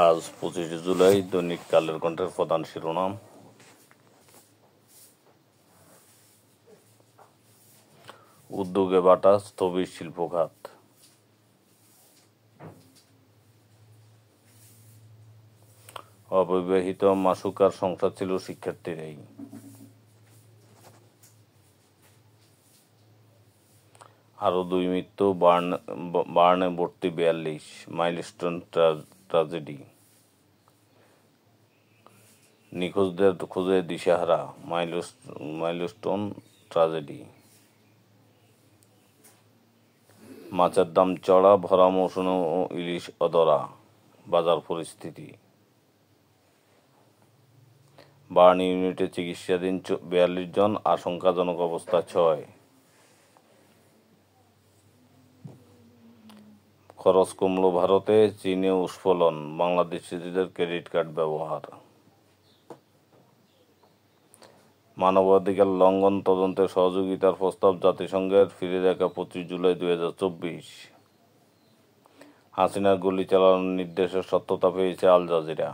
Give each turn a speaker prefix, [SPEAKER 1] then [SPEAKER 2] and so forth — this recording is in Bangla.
[SPEAKER 1] আজ 25শে জুলাই। দৈনিক কালের কণ্ঠের প্রধান শিরোনাম: উদ্যোগে বাটা স্থবির শিল্প খাত। অবিবাহিত মাসুকার সংসার ছিল শিক্ষার্থীরাই। আরও 2 মৃত্যু, বার্নে ভর্তি 42, মাইলস্টোন ট্র্যাজেডি। নিখোঁজদের খোঁজে দিশেহারা, মাইলস্টোন ট্র্যাজেডি। মাছের দাম চড়া, ভরা মৌসুমে ইলিশ অধরা, বাজার পরিস্থিতি। বার্ন ইউনিটে চিকিৎসাধীন 42 জন, আশঙ্কাজনক অবস্থা 6। খরচ কমল ভারতে, চীনে উৎফুল্লন, বাংলাদেশিদের ক্রেডিট কার্ড ব্যবহার। মানবাধিকার লঙ্ঘন তদন্তে সহযোগিতার প্রস্তাব জাতিসংঘের, ফিরে দেখা 25 জুলাই 2024। হাসিনার গুলি চালানোর নির্দেশের সত্যতা পেয়েছে আল জাজিরা।